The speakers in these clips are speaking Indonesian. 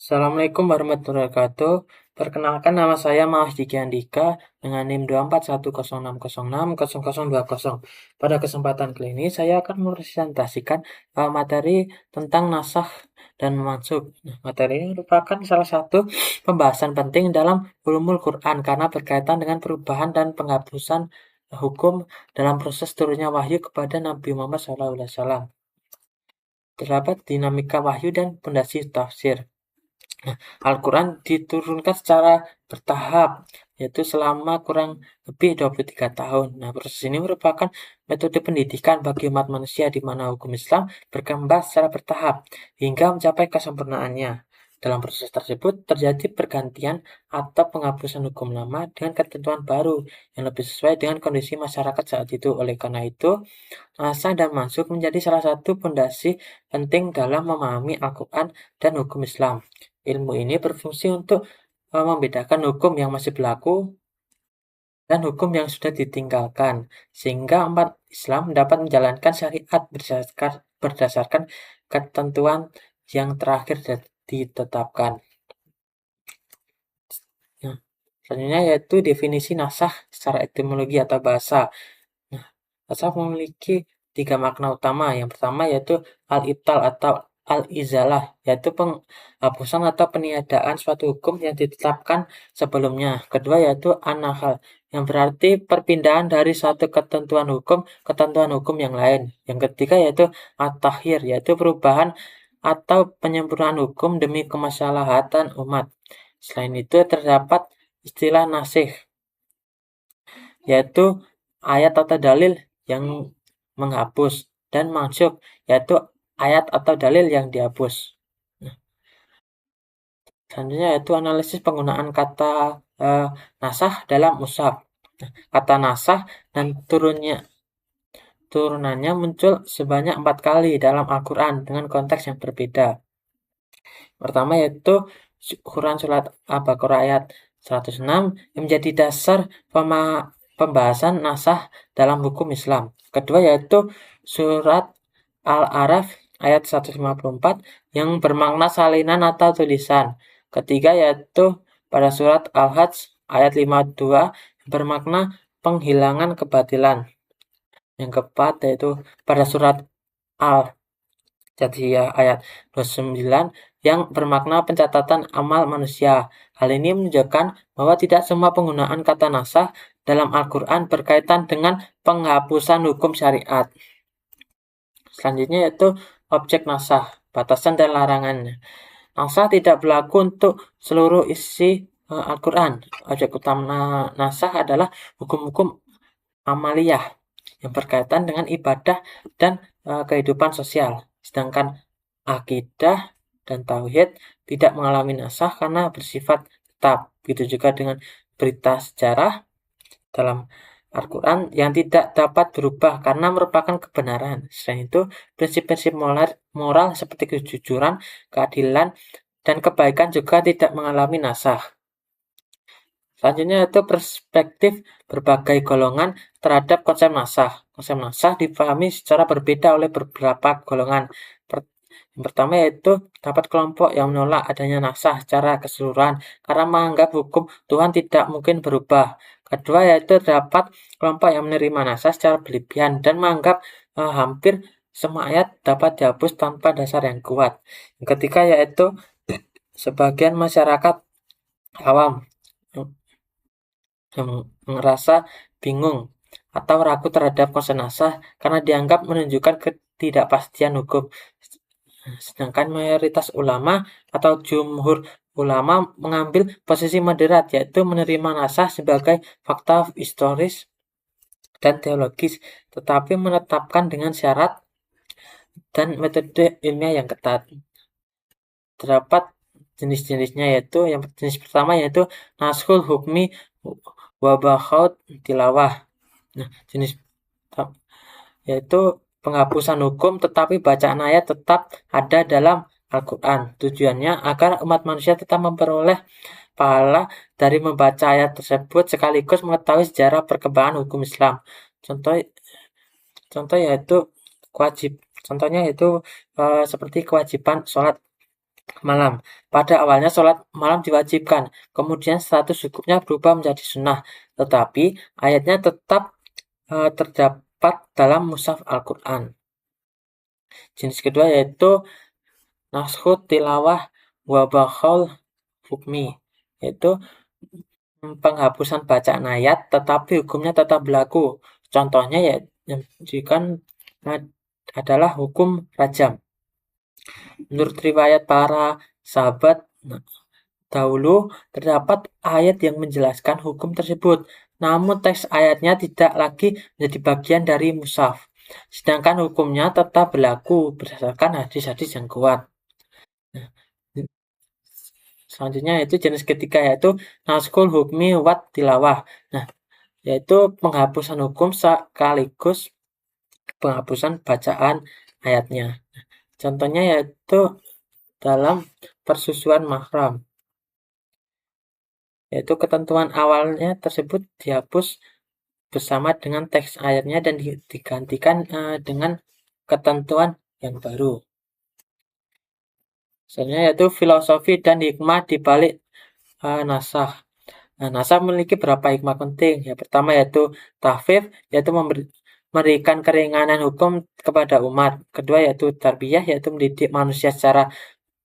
Assalamualaikum warahmatullahi wabarakatuh. Perkenalkan nama saya Mahdi Andika dengan NIM 24106060020. Pada kesempatan kali ini saya akan mempresentasikan materi tentang nasakh dan mansukh. Materi ini merupakan salah satu pembahasan penting dalam ulumul Quran karena berkaitan dengan perubahan dan penghapusan hukum dalam proses turunnya wahyu kepada Nabi Muhammad SAW. Terdapat dinamika wahyu dan pondasi tafsir. Al-Quran diturunkan secara bertahap, yaitu selama kurang lebih 23 tahun. Nah, proses ini merupakan metode pendidikan bagi umat manusia di mana hukum Islam berkembang secara bertahap hingga mencapai kesempurnaannya. Dalam proses tersebut terjadi pergantian atau penghapusan hukum lama dengan ketentuan baru yang lebih sesuai dengan kondisi masyarakat saat itu. Oleh karena itu, nasakh dan mansukh menjadi salah satu fondasi penting dalam memahami Al-Quran dan hukum Islam. Ilmu ini berfungsi untuk membedakan hukum yang masih berlaku dan hukum yang sudah ditinggalkan, sehingga umat Islam dapat menjalankan syariat berdasarkan ketentuan yang terakhir ditetapkan. Nah, selanjutnya yaitu definisi nasakh secara etimologi atau bahasa. Nah, nasakh memiliki 3 makna utama. Yang pertama yaitu al-ibtal atau al-izalah, yaitu penghapusan atau peniadaan suatu hukum yang ditetapkan sebelumnya. Kedua yaitu an-nahl, yang berarti perpindahan dari suatu ketentuan hukum yang lain. Yang ketiga yaitu at-tahyir, yaitu perubahan atau penyempurnaan hukum demi kemaslahatan umat. Selain itu terdapat istilah nasikh, yaitu ayat atau dalil yang menghapus, dan mansukh, yaitu ayat atau dalil yang dihapus. Selanjutnya yaitu analisis penggunaan kata nasakh dalam mushaf. Kata nasakh dan turunannya muncul sebanyak 4 kali dalam Al-Quran dengan konteks yang berbeda. Pertama yaitu Quran Surat Al-Baqarah ayat 106 yang menjadi dasar pembahasan nasakh dalam hukum Islam. Kedua yaitu Surat Al-A'raf ayat 154 yang bermakna salinan atau tulisan. Ketiga yaitu pada Surat Al-Hajj ayat 52 yang bermakna penghilangan kebatilan. Yang keempat yaitu pada Surat Al-Jathiyah ayat 29 yang bermakna pencatatan amal manusia. Hal ini menunjukkan bahwa tidak semua penggunaan kata nasakh dalam Al-Quran berkaitan dengan penghapusan hukum syariat. Selanjutnya yaitu objek nasakh, batasan dan larangannya. Nasakh tidak berlaku untuk seluruh isi Al-Quran. Objek utama nasakh adalah hukum-hukum amaliyah yang berkaitan dengan ibadah dan kehidupan sosial. Sedangkan akidah dan tauhid tidak mengalami nasakh karena bersifat tetap. Begitu juga dengan berita sejarah dalam Al-Quran yang tidak dapat berubah karena merupakan kebenaran. Selain itu, prinsip-prinsip moral seperti kejujuran, keadilan, dan kebaikan juga tidak mengalami nasakh. Selanjutnya yaitu perspektif berbagai golongan terhadap konsep nasakh. Konsep nasakh dipahami secara berbeda oleh beberapa golongan. Yang pertama yaitu dapat kelompok yang menolak adanya nasakh secara keseluruhan karena menganggap hukum Tuhan tidak mungkin berubah. Kedua yaitu terdapat kelompok yang menerima nasakh secara berlebihan dan menganggap hampir semua ayat dapat dihapus tanpa dasar yang kuat. Yang ketiga yaitu sebagian masyarakat awam yang merasa bingung atau ragu terhadap konsep nasakh karena dianggap menunjukkan ketidakpastian hukum. Sedangkan mayoritas ulama atau jumhur ulama mengambil posisi moderat, yaitu menerima nasakh sebagai fakta historis dan teologis, tetapi menetapkan dengan syarat dan metode ilmiah yang ketat. Terdapat jenis-jenisnya yaitu yang jenis pertama yaitu naskhul hukmi wa baqaut tilawah. Nah, jenis yaitu penghapusan hukum tetapi bacaan ayat tetap ada dalam Al-Quran. Tujuannya agar umat manusia tetap memperoleh pahala dari membaca ayat tersebut sekaligus mengetahui sejarah perkembangan hukum Islam. Contoh yaitu contohnya yaitu seperti kewajiban sholat malam. Pada awalnya sholat malam diwajibkan, kemudian status hukumnya berubah menjadi sunnah, tetapi ayatnya tetap terdapat dalam mushaf Al-Quran. Jenis kedua yaitu naskh tilawah wa baqaul hukmi, yaitu penghapusan bacaan ayat tetapi hukumnya tetap berlaku. Contohnya ya yang diberikan adalah hukum rajam. Menurut riwayat para sahabat dahulu terdapat ayat yang menjelaskan hukum tersebut, namun teks ayatnya tidak lagi menjadi bagian dari mushaf. Sedangkan hukumnya tetap berlaku berdasarkan hadis-hadis yang kuat. Nah, selanjutnya yaitu jenis ketiga yaitu naskul hukmi wat tilawah. Nah, yaitu penghapusan hukum sekaligus penghapusan bacaan ayatnya. Contohnya yaitu dalam persusuan mahram, yaitu ketentuan awalnya tersebut dihapus bersama dengan teks ayatnya dan digantikan dengan ketentuan yang baru. Selanjutnya yaitu filosofi dan hikmah di balik nasakh. Nah, nasakh memiliki beberapa hikmah penting. Yang pertama yaitu tahfif, yaitu memberikan keringanan hukum kepada umat. Kedua yaitu tarbiyah, yaitu mendidik manusia secara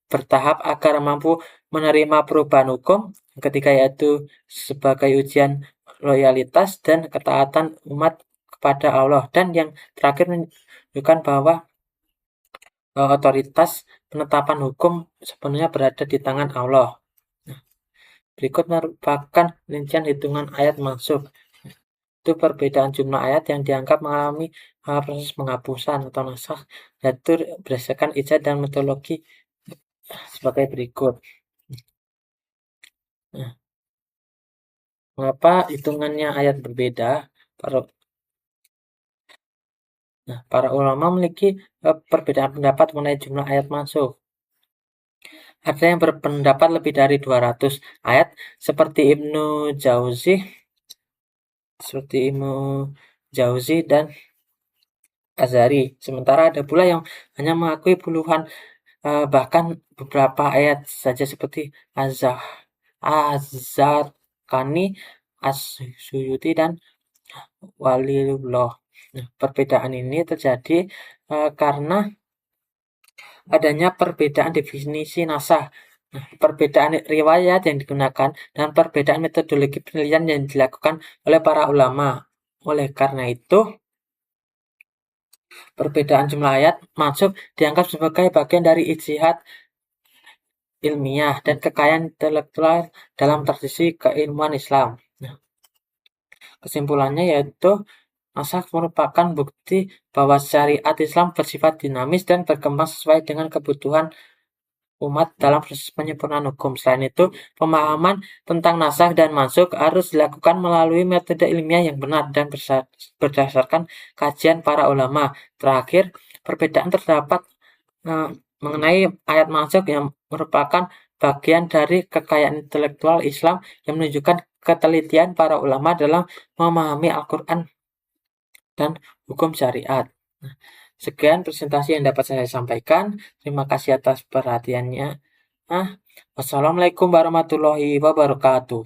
bertahap agar mampu menerima perubahan hukum. Yang ketiga yaitu sebagai ujian loyalitas dan ketaatan umat kepada Allah. Dan yang terakhir menunjukkan bahwa otoritas penetapan hukum sepenuhnya berada di tangan Allah. Nah, berikut merupakan rincian hitungan ayat mansukh. Itu perbedaan jumlah ayat yang dianggap mengalami proses penghapusan atau nasakh, yaitu berdasarkan ijtihad dan metodologi sebagai berikut. Nah, mengapa hitungannya ayat berbeda? Para ulama memiliki perbedaan pendapat mengenai jumlah ayat mansukh. Ada yang berpendapat lebih dari 200 ayat seperti Ibnu Jauzi dan Azhari. Sementara ada pula yang hanya mengakui puluhan bahkan beberapa ayat saja seperti Az-Zarqani, As-Suyuti dan Waliyullah. Nah, perbedaan ini terjadi karena adanya perbedaan definisi nasakh. Nah, perbedaan riwayat yang digunakan dan perbedaan metodologi penelitian yang dilakukan oleh para ulama. Oleh karena itu, perbedaan jumlah ayat mansukh dianggap sebagai bagian dari ijtihad ilmiah dan kekayaan intelektual dalam tradisi keilmuan Islam. Nah, kesimpulannya yaitu nasakh merupakan bukti bahwa syariat Islam bersifat dinamis dan berkembang sesuai dengan kebutuhan umat dalam proses penyempurnaan hukum. Selain itu, pemahaman tentang nasakh dan mansukh harus dilakukan melalui metode ilmiah yang benar dan berdasarkan kajian para ulama. Terakhir, perbedaan terdapat mengenai ayat mansukh yang merupakan bagian dari kekayaan intelektual Islam yang menunjukkan ketelitian para ulama dalam memahami Al-Quran dan hukum syariat. Nah, sekian presentasi yang dapat saya sampaikan. Terima kasih atas perhatiannya. Wassalamualaikum warahmatullahi wabarakatuh.